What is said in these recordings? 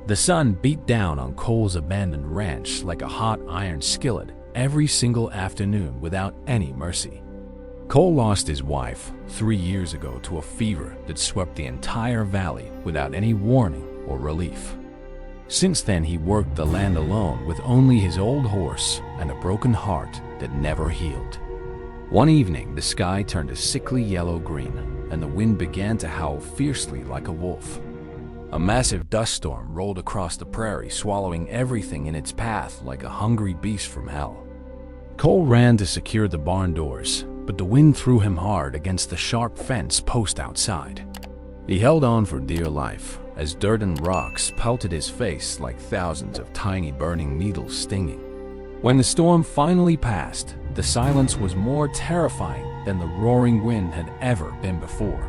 The sun beat down on Cole's abandoned ranch like a hot iron skillet every single afternoon without any mercy. Cole lost his wife 3 years ago to a fever that swept the entire valley without any warning or relief. Since then, he worked the land alone with only his old horse and a broken heart that never healed. One evening, the sky turned a sickly yellow-green, and the wind began to howl fiercely like a wolf. A massive dust storm rolled across the prairie, swallowing everything in its path like a hungry beast from hell. Cole ran to secure the barn doors, but the wind threw him hard against the sharp fence post outside. He held on for dear life as dirt and rocks pelted his face like thousands of tiny burning needles stinging. When the storm finally passed, the silence was more terrifying than the roaring wind had ever been before.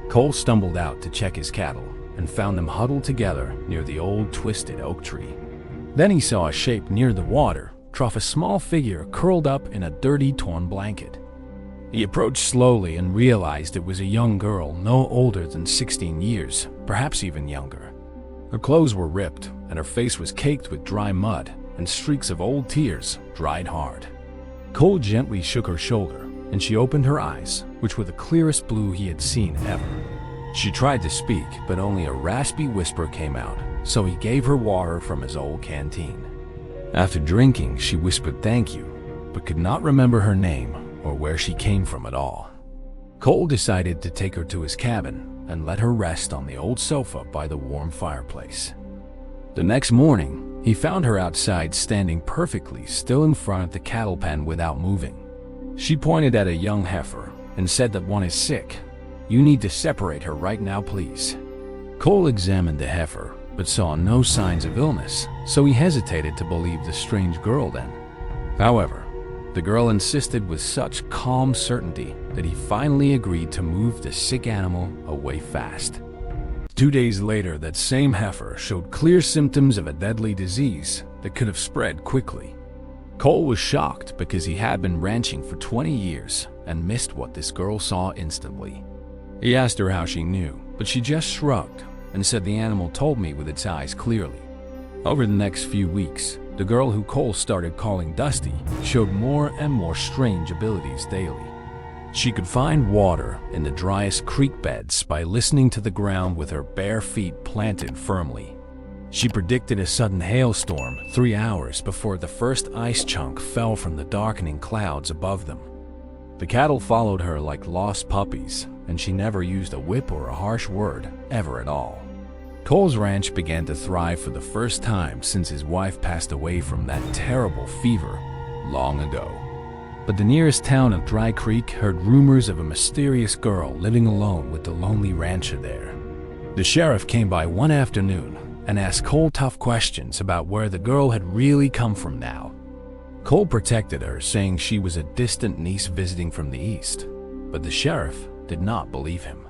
Cole stumbled out to check his cattle and found them huddled together near the old twisted oak tree. Then he saw a shape near the water trough, a small figure curled up in a dirty, torn blanket. He approached slowly and realized it was a young girl no older than 16 years, perhaps even younger. Her clothes were ripped, and her face was caked with dry mud, and streaks of old tears dried hard. Cole gently shook her shoulder, and she opened her eyes, which were the clearest blue he had seen ever. She tried to speak, but only a raspy whisper came out, so he gave her water from his old canteen. After drinking, she whispered thank you, but could not remember her name or where she came from at all. Cole decided to take her to his cabin and let her rest on the old sofa by the warm fireplace. The next morning, he found her outside standing perfectly still in front of the cattle pen without moving. She pointed at a young heifer and said that one is sick. You need to separate her right now, please. Cole examined the heifer, but saw no signs of illness, so he hesitated to believe the strange girl then. However, the girl insisted with such calm certainty that he finally agreed to move the sick animal away fast. 2 days later, that same heifer showed clear symptoms of a deadly disease that could have spread quickly. Cole was shocked because he had been ranching for 20 years and missed what this girl saw instantly. He asked her how she knew, but she just shrugged and said the animal told me with its eyes clearly. Over the next few weeks, the girl who Cole started calling Dusty showed more and more strange abilities daily. She could find water in the driest creek beds by listening to the ground with her bare feet planted firmly. She predicted a sudden hailstorm 3 hours before the first ice chunk fell from the darkening clouds above them. The cattle followed her like lost puppies, and she never used a whip or a harsh word ever at all. Cole's ranch began to thrive for the first time since his wife passed away from that terrible fever long ago. But the nearest town of Dry Creek heard rumors of a mysterious girl living alone with the lonely rancher there. The sheriff came by one afternoon and asked Cole tough questions about where the girl had really come from now. Cole protected her, saying she was a distant niece visiting from the east, but the sheriff did not believe him.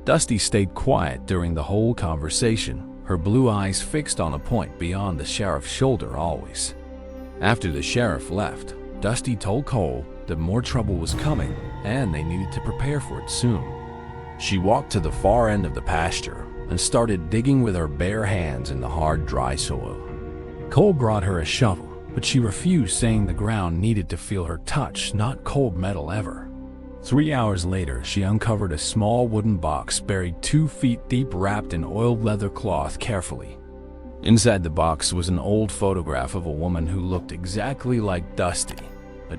Dusty stayed quiet during the whole conversation, her blue eyes fixed on a point beyond the sheriff's shoulder always. After the sheriff left, Dusty told Cole that more trouble was coming and they needed to prepare for it soon. She walked to the far end of the pasture and started digging with her bare hands in the hard, dry soil. Cole brought her a shovel, but she refused, saying the ground needed to feel her touch, not cold metal ever. 3 hours later, she uncovered a small wooden box buried 2 feet deep, wrapped in oiled leather cloth carefully. Inside the box was an old photograph of a woman who looked exactly like Dusty,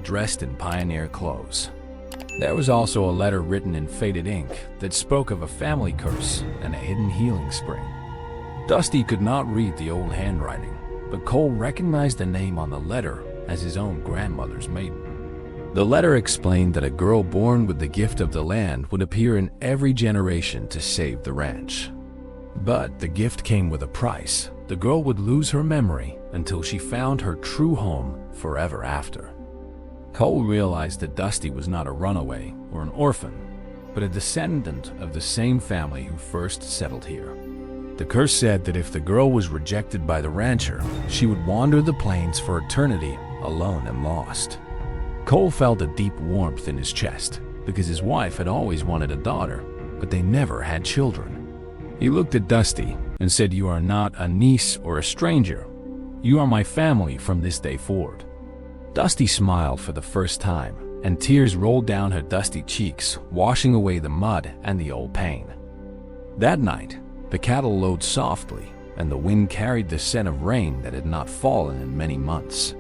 dressed in pioneer clothes. There was also a letter written in faded ink that spoke of a family curse and a hidden healing spring. Dusty could not read the old handwriting, but Cole recognized the name on the letter as his own grandmother's maiden. The letter explained that a girl born with the gift of the land would appear in every generation to save the ranch. But the gift came with a price. The girl would lose her memory until she found her true home forever after. Cole realized that Dusty was not a runaway or an orphan, but a descendant of the same family who first settled here. The curse said that if the girl was rejected by the rancher, she would wander the plains for eternity, alone and lost. Cole felt a deep warmth in his chest because his wife had always wanted a daughter, but they never had children. He looked at Dusty and said, "You are not a niece or a stranger. You are my family from this day forward." Dusty smiled for the first time, and tears rolled down her dusty cheeks, washing away the mud and the old pain. That night, the cattle lowed softly, and the wind carried the scent of rain that had not fallen in many months.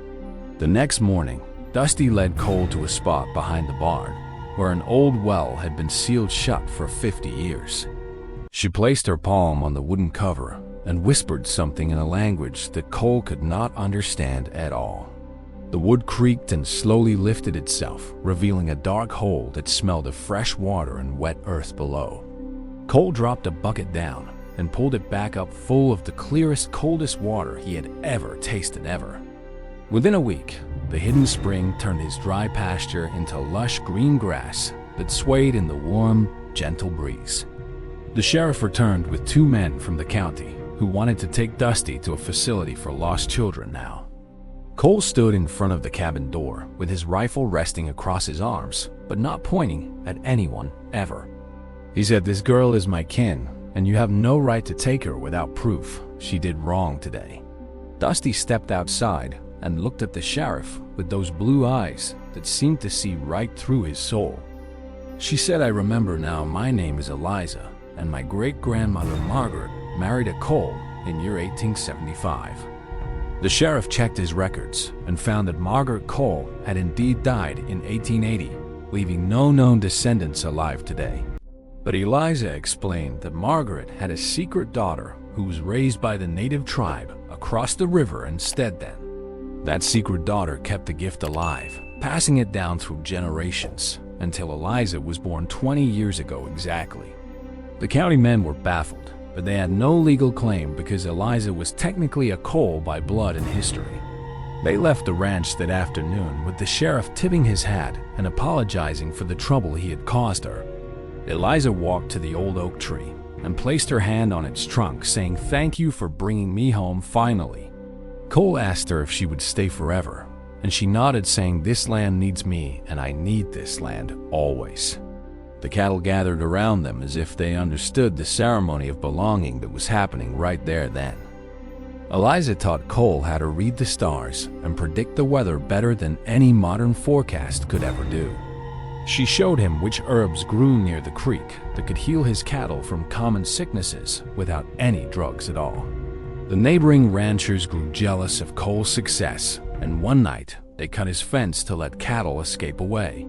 The next morning, Dusty led Cole to a spot behind the barn, where an old well had been sealed shut for 50 years. She placed her palm on the wooden cover and whispered something in a language that Cole could not understand at all. The wood creaked and slowly lifted itself, revealing a dark hole that smelled of fresh water and wet earth below. Cole dropped a bucket down and pulled it back up full of the clearest, coldest water he had ever tasted ever. Within a week, the hidden spring turned his dry pasture into lush green grass that swayed in the warm, gentle breeze. The sheriff returned with 2 men from the county who wanted to take Dusty to a facility for lost children now. Cole stood in front of the cabin door with his rifle resting across his arms, but not pointing at anyone ever. He said, "This girl is my kin, and you have no right to take her without proof she did wrong today." Dusty stepped outside and looked at the sheriff with those blue eyes that seemed to see right through his soul. She said, "I remember now, my name is Eliza, and my great-grandmother Margaret married a Cole in year 1875. The sheriff checked his records and found that Margaret Cole had indeed died in 1880, leaving no known descendants alive today. But Eliza explained that Margaret had a secret daughter who was raised by the native tribe across the river instead then. That secret daughter kept the gift alive, passing it down through generations, until Eliza was born 20 years ago exactly. The county men were baffled, but they had no legal claim because Eliza was technically a Cole by blood and history. They left the ranch that afternoon with the sheriff tipping his hat and apologizing for the trouble he had caused her. Eliza walked to the old oak tree and placed her hand on its trunk, saying, "Thank you for bringing me home finally." Cole asked her if she would stay forever, and she nodded, saying, "This land needs me, and I need this land always." The cattle gathered around them as if they understood the ceremony of belonging that was happening right there then. Eliza taught Cole how to read the stars and predict the weather better than any modern forecast could ever do. She showed him which herbs grew near the creek that could heal his cattle from common sicknesses without any drugs at all. The neighboring ranchers grew jealous of Cole's success, and one night they cut his fence to let cattle escape away.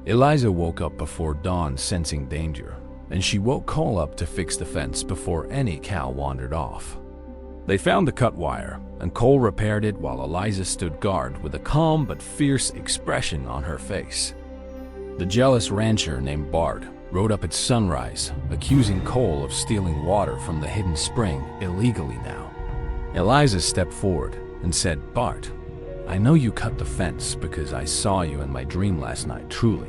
Eliza woke up before dawn, sensing danger, and she woke Cole up to fix the fence before any cow wandered off. They found the cut wire, and Cole repaired it while Eliza stood guard with a calm but fierce expression on her face. The jealous rancher named Bart rode up at sunrise, accusing Cole of stealing water from the hidden spring illegally now. Eliza stepped forward and said, "Bart, I know you cut the fence because I saw you in my dream last night, truly."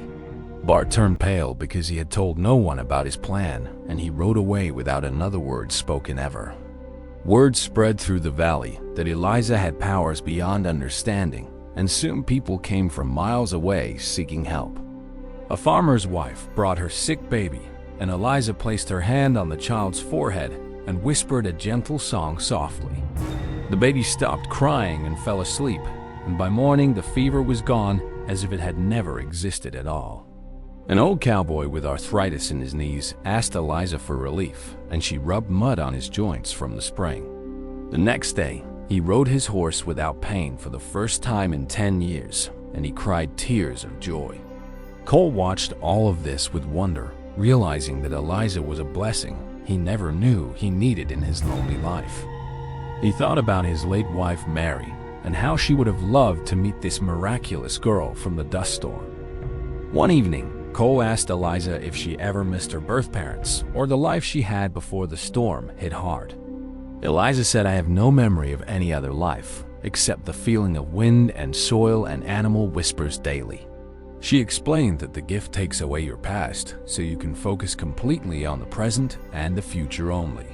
Bart turned pale because he had told no one about his plan, and he rode away without another word spoken ever. Word spread through the valley that Eliza had powers beyond understanding, and soon people came from miles away seeking help. A farmer's wife brought her sick baby, and Eliza placed her hand on the child's forehead and whispered a gentle song softly. The baby stopped crying and fell asleep, and by morning the fever was gone as if it had never existed at all. An old cowboy with arthritis in his knees asked Eliza for relief, and she rubbed mud on his joints from the spring. The next day, he rode his horse without pain for the first time in 10 years, and he cried tears of joy. Cole watched all of this with wonder, realizing that Eliza was a blessing he never knew he needed in his lonely life. He thought about his late wife Mary and how she would have loved to meet this miraculous girl from the dust storm. One evening, Cole asked Eliza if she ever missed her birth parents or the life she had before the storm hit hard. Eliza said, "I have no memory of any other life, except the feeling of wind and soil and animal whispers daily." She explained that the gift takes away your past, so you can focus completely on the present and the future only.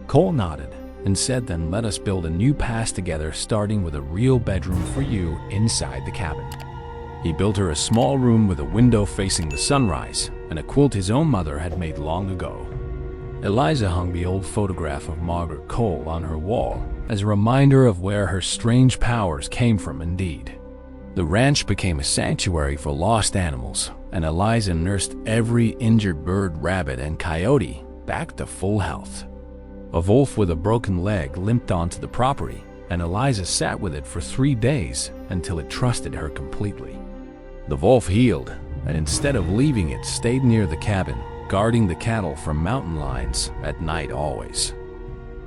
Cole nodded and said, "Then let us build a new past together, starting with a real bedroom for you inside the cabin." He built her a small room with a window facing the sunrise and a quilt his own mother had made long ago. Eliza hung the old photograph of Margaret Cole on her wall as a reminder of where her strange powers came from indeed. The ranch became a sanctuary for lost animals, and Eliza nursed every injured bird, rabbit, and coyote back to full health. A wolf with a broken leg limped onto the property, and Eliza sat with it for 3 days until it trusted her completely. The wolf healed, and instead of leaving it, stayed near the cabin, guarding the cattle from mountain lions at night always.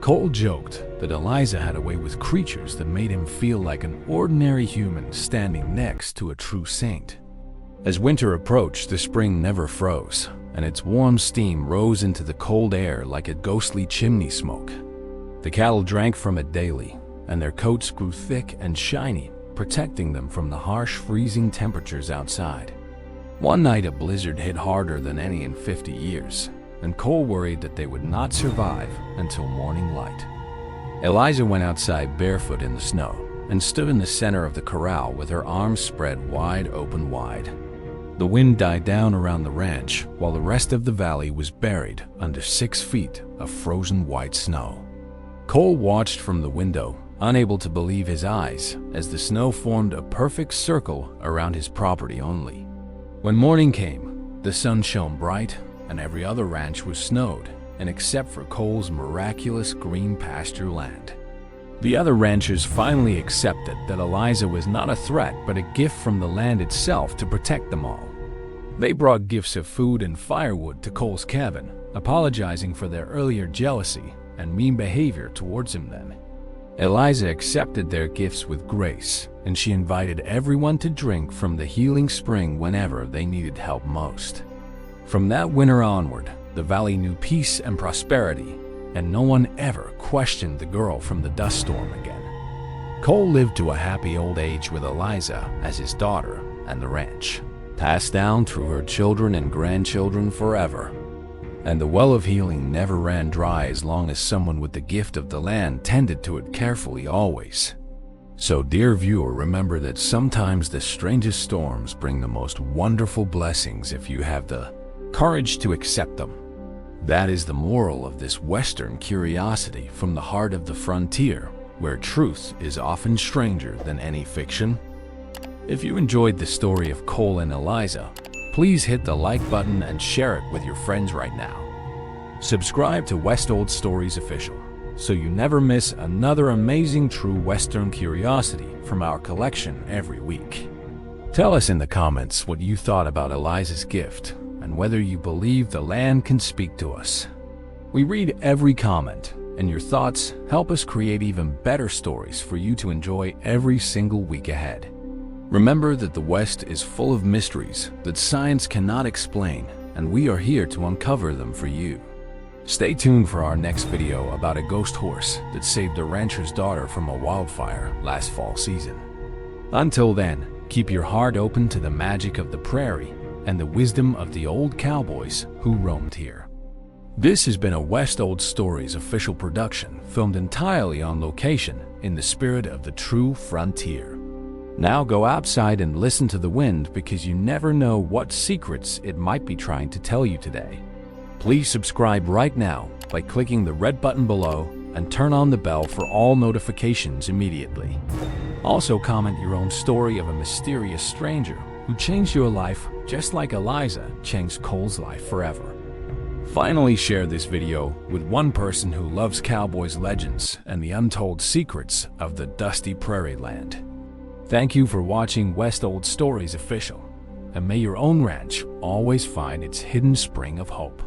Cole joked that Eliza had a way with creatures that made him feel like an ordinary human standing next to a true saint. As winter approached, the spring never froze, and its warm steam rose into the cold air like a ghostly chimney smoke. The cattle drank from it daily, and their coats grew thick and shiny, protecting them from the harsh, freezing temperatures outside. One night, a blizzard hit harder than any in 50 years, and Cole worried that they would not survive until morning light. Eliza went outside barefoot in the snow and stood in the center of the corral with her arms spread wide open. The wind died down around the ranch, while the rest of the valley was buried under 6 feet of frozen white snow. Cole watched from the window, unable to believe his eyes, as the snow formed a perfect circle around his property only. When morning came, the sun shone bright, and every other ranch was snowed, and except for Cole's miraculous green pasture land. The other ranchers finally accepted that Eliza was not a threat but a gift from the land itself to protect them all. They brought gifts of food and firewood to Cole's cabin, apologizing for their earlier jealousy and mean behavior towards him then. Eliza accepted their gifts with grace, and she invited everyone to drink from the healing spring whenever they needed help most. From that winter onward, the valley knew peace and prosperity, and no one ever questioned the girl from the dust storm again. Cole lived to a happy old age with Eliza as his daughter and the ranch, passed down through her children and grandchildren forever. And the well of healing never ran dry as long as someone with the gift of the land tended to it carefully always. So, dear viewer, remember that sometimes the strangest storms bring the most wonderful blessings if you have the courage to accept them. That is the moral of this Western curiosity from the heart of the frontier, where truth is often stranger than any fiction. If you enjoyed the story of Cole and Eliza, please hit the like button and share it with your friends right now. Subscribe to West Old Stories Official so you never miss another amazing true Western curiosity from our collection every week. Tell us in the comments what you thought about Eliza's gift and whether you believe the land can speak to us. We read every comment, and your thoughts help us create even better stories for you to enjoy every single week ahead. Remember that the West is full of mysteries that science cannot explain, and we are here to uncover them for you. Stay tuned for our next video about a ghost horse that saved a rancher's daughter from a wildfire last fall season. Until then, keep your heart open to the magic of the prairie and the wisdom of the old cowboys who roamed here. This has been a West Old Stories official production, filmed entirely on location in the spirit of the true frontier. Now go outside and listen to the wind, because you never know what secrets it might be trying to tell you today. Please subscribe right now by clicking the red button below and turn on the bell for all notifications immediately. Also, comment your own story of a mysterious stranger who changed your life just like Eliza changed Cole's life forever. Finally, share this video with one person who loves cowboys' legends and the untold secrets of the dusty prairie land. Thank you for watching West Old Stories Official, and may your own ranch always find its hidden spring of hope.